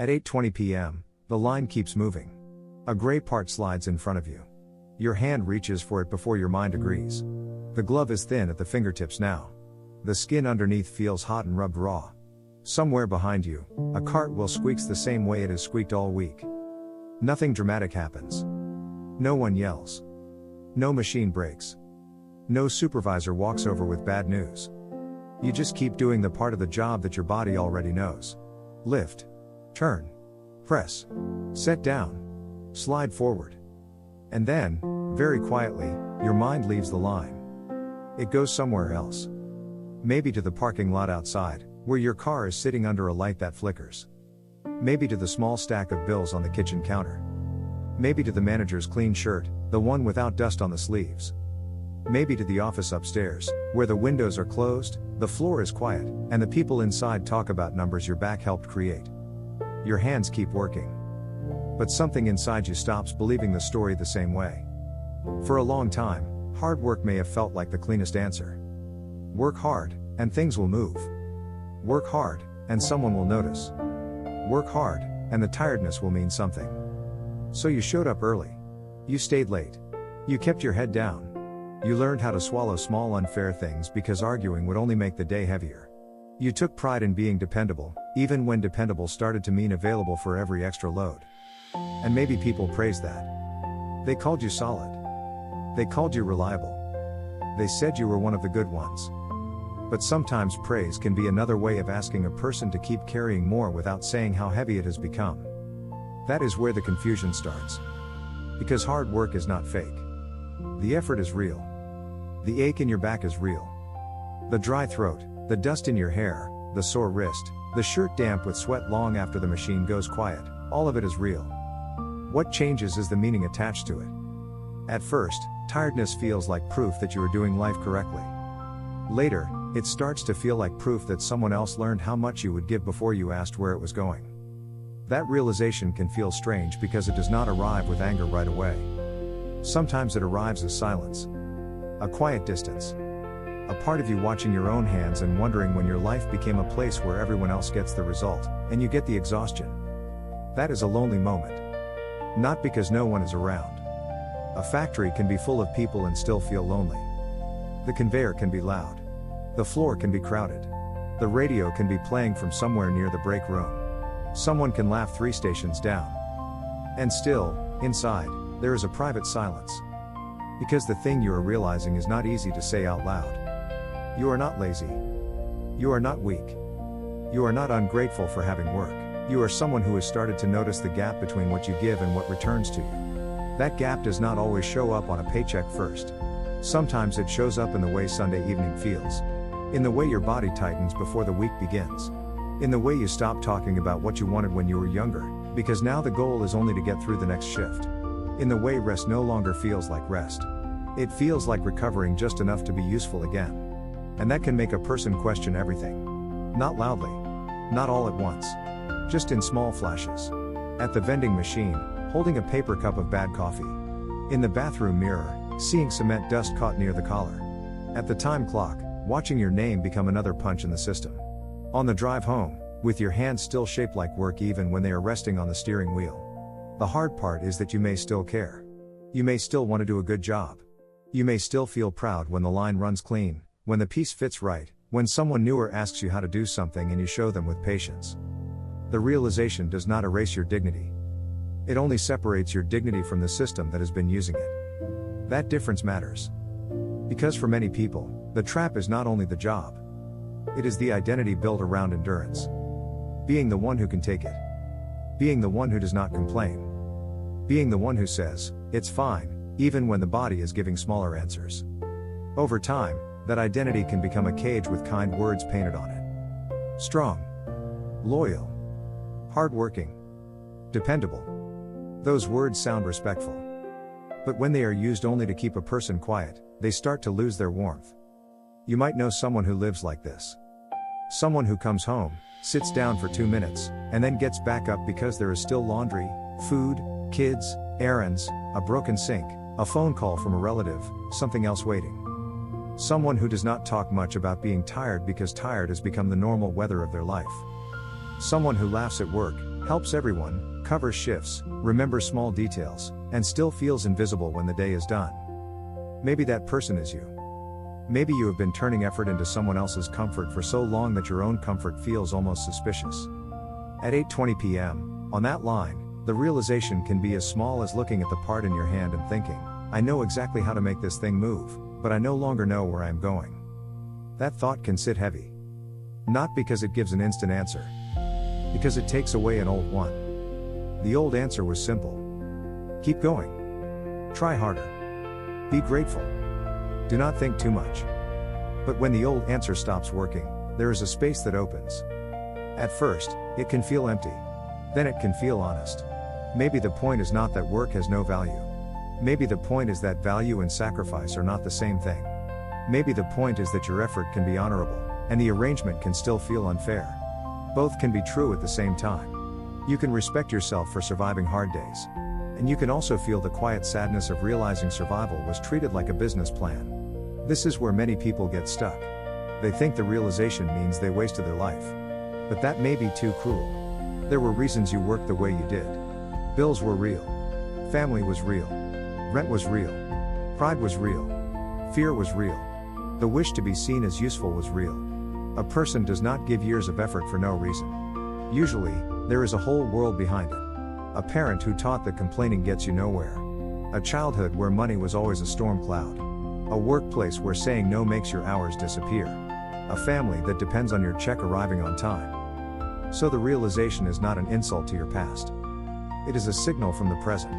At 8:20 p.m., the line keeps moving. A gray part slides in front of you. Your hand reaches for it before your mind agrees. The glove is thin at the fingertips now. The skin underneath feels hot and rubbed raw. Somewhere behind you, a cartwheel squeaks the same way it has squeaked all week. Nothing dramatic happens. No one yells. No machine breaks. No supervisor walks over with bad news. You just keep doing the part of the job that your body already knows. Lift. Turn. Press. Set down. Slide forward. And then, very quietly, your mind leaves the line. It goes somewhere else. Maybe to the parking lot outside, where your car is sitting under a light that flickers. Maybe to the small stack of bills on the kitchen counter. Maybe to the manager's clean shirt, the one without dust on the sleeves. Maybe to the office upstairs, where the windows are closed, the floor is quiet, and the people inside talk about numbers your back helped create. Your hands keep working. But something inside you stops believing the story the same way. For a long time, hard work may have felt like the cleanest answer. Work hard, and things will move. Work hard, and someone will notice. Work hard, and the tiredness will mean something. So you showed up early. You stayed late. You kept your head down. You learned how to swallow small unfair things because arguing would only make the day heavier. You took pride in being dependable, even when dependable started to mean available for every extra load. And maybe people praised that. They called you solid. They called you reliable. They said you were one of the good ones. But sometimes praise can be another way of asking a person to keep carrying more without saying how heavy it has become. That is where the confusion starts. Because hard work is not fake. The effort is real. The ache in your back is real. The dry throat, the dust in your hair, the sore wrist, the shirt damp with sweat long after the machine goes quiet, all of it is real. What changes is the meaning attached to it. At first, tiredness feels like proof that you are doing life correctly. Later, it starts to feel like proof that someone else learned how much you would give before you asked where it was going. That realization can feel strange because it does not arrive with anger right away. Sometimes it arrives as silence. A quiet distance. A part of you watching your own hands and wondering when your life became a place where everyone else gets the result, and you get the exhaustion. That is a lonely moment. Not because no one is around. A factory can be full of people and still feel lonely. The conveyor can be loud. The floor can be crowded. The radio can be playing from somewhere near the break room. Someone can laugh 3 stations down. And still, inside, there is a private silence. Because the thing you are realizing is not easy to say out loud. You are not lazy. You are not weak. You are not ungrateful for having work. You are someone who has started to notice the gap between what you give and what returns to you. That gap does not always show up on a paycheck first. Sometimes it shows up in the way Sunday evening feels. In the way your body tightens before the week begins. In the way you stop talking about what you wanted when you were younger, because now the goal is only to get through the next shift. In the way rest no longer feels like rest. It feels like recovering just enough to be useful again. And that can make a person question everything. Not loudly. Not all at once. Just in small flashes. At the vending machine, holding a paper cup of bad coffee. In the bathroom mirror, seeing cement dust caught near the collar. At the time clock, watching your name become another punch in the system. On the drive home, with your hands still shaped like work even when they are resting on the steering wheel. The hard part is that you may still care. You may still want to do a good job. You may still feel proud when the line runs clean, when the piece fits right, when someone newer asks you how to do something and you show them with patience. The realization does not erase your dignity. It only separates your dignity from the system that has been using it. That difference matters. Because for many people, the trap is not only the job. It is the identity built around endurance. Being the one who can take it. Being the one who does not complain. Being the one who says, it's fine, even when the body is giving smaller answers. Over time, that identity can become a cage with kind words painted on it. Strong. Loyal. Hardworking. Dependable. Those words sound respectful. But when they are used only to keep a person quiet, they start to lose their warmth. You might know someone who lives like this. Someone who comes home, sits down for 2 minutes, and then gets back up because there is still laundry, food, kids, errands, a broken sink, a phone call from a relative, something else waiting. Someone who does not talk much about being tired because tired has become the normal weather of their life. Someone who laughs at work, Helps everyone, covers shifts, remembers small details, and still feels invisible when the day is done. Maybe that person is you. Maybe you have been turning effort into someone else's comfort for so long that your own comfort feels almost suspicious. At 8:20 p.m., on that line, the realization can be as small as looking at the part in your hand and thinking, I know exactly how to make this thing move, but I no longer know where I am going. That thought can sit heavy. Not because it gives an instant answer. Because it takes away an old one. The old answer was simple. Keep going. Try harder. Be grateful. Do not think too much. But when the old answer stops working, there is a space that opens. At first, it can feel empty. Then it can feel honest. Maybe the point is not that work has no value. Maybe the point is that value and sacrifice are not the same thing. Maybe the point is that your effort can be honorable, and the arrangement can still feel unfair. Both can be true at the same time. You can respect yourself for surviving hard days. And you can also feel the quiet sadness of realizing survival was treated like a business plan. This is where many people get stuck. They think the realization means they wasted their life. But that may be too cruel. There were reasons you worked the way you did. Bills were real. Family was real. Rent was real. Pride was real. Fear was real. The wish to be seen as useful was real. A person does not give years of effort for no reason. Usually, there is a whole world behind it. A parent who taught that complaining gets you nowhere. A childhood where money was always a storm cloud. A workplace where saying no makes your hours disappear. A family that depends on your check arriving on time. So the realization is not an insult to your past. It is a signal from the present.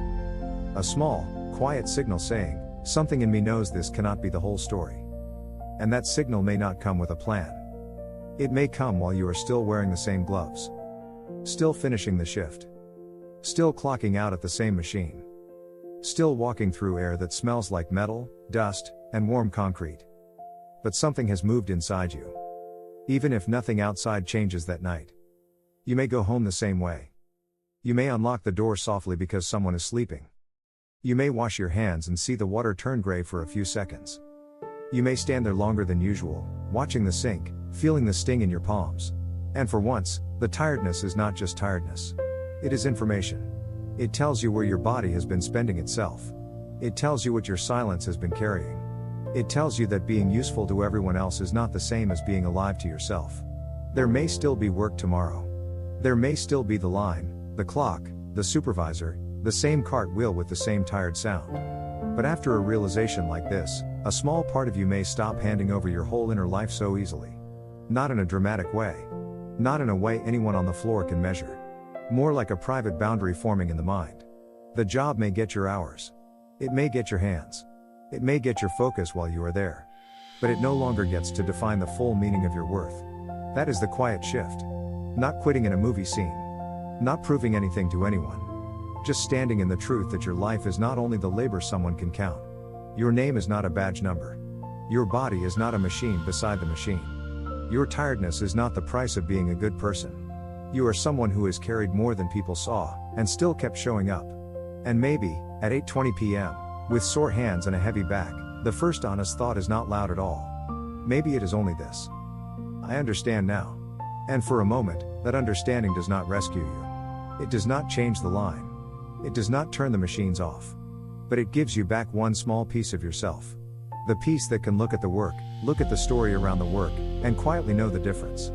A small, quiet signal saying, something in me knows this cannot be the whole story. And that signal may not come with a plan. It may come while you are still wearing the same gloves. Still finishing the shift. Still clocking out at the same machine. Still walking through air that smells like metal, dust, and warm concrete. But something has moved inside you. Even if nothing outside changes that night. You may go home the same way. You may unlock the door softly because someone is sleeping. You may wash your hands and see the water turn gray for a few seconds. You may stand there longer than usual, watching the sink, feeling the sting in your palms. And for once, the tiredness is not just tiredness. It is information. It tells you where your body has been spending itself. It tells you what your silence has been carrying. It tells you that being useful to everyone else is not the same as being alive to yourself. There may still be work tomorrow. There may still be the line, the clock, the supervisor, the same cartwheel with the same tired sound. But after a realization like this, a small part of you may stop handing over your whole inner life so easily. Not in a dramatic way. Not in a way anyone on the floor can measure. More like a private boundary forming in the mind. The job may get your hours. It may get your hands. It may get your focus while you are there. But it no longer gets to define the full meaning of your worth. That is the quiet shift. Not quitting in a movie scene. Not proving anything to anyone. Just standing in the truth that your life is not only the labor someone can count. Your name is not a badge number. Your body is not a machine beside the machine. Your tiredness is not the price of being a good person. You are someone who has carried more than people saw, and still kept showing up. And maybe, at 8:20 p.m., with sore hands and a heavy back, the first honest thought is not loud at all. Maybe it is only this. I understand now. And for a moment, that understanding does not rescue you. It does not change the line. It does not turn the machines off. But it gives you back one small piece of yourself. The piece that can look at the work, look at the story around the work, and quietly know the difference.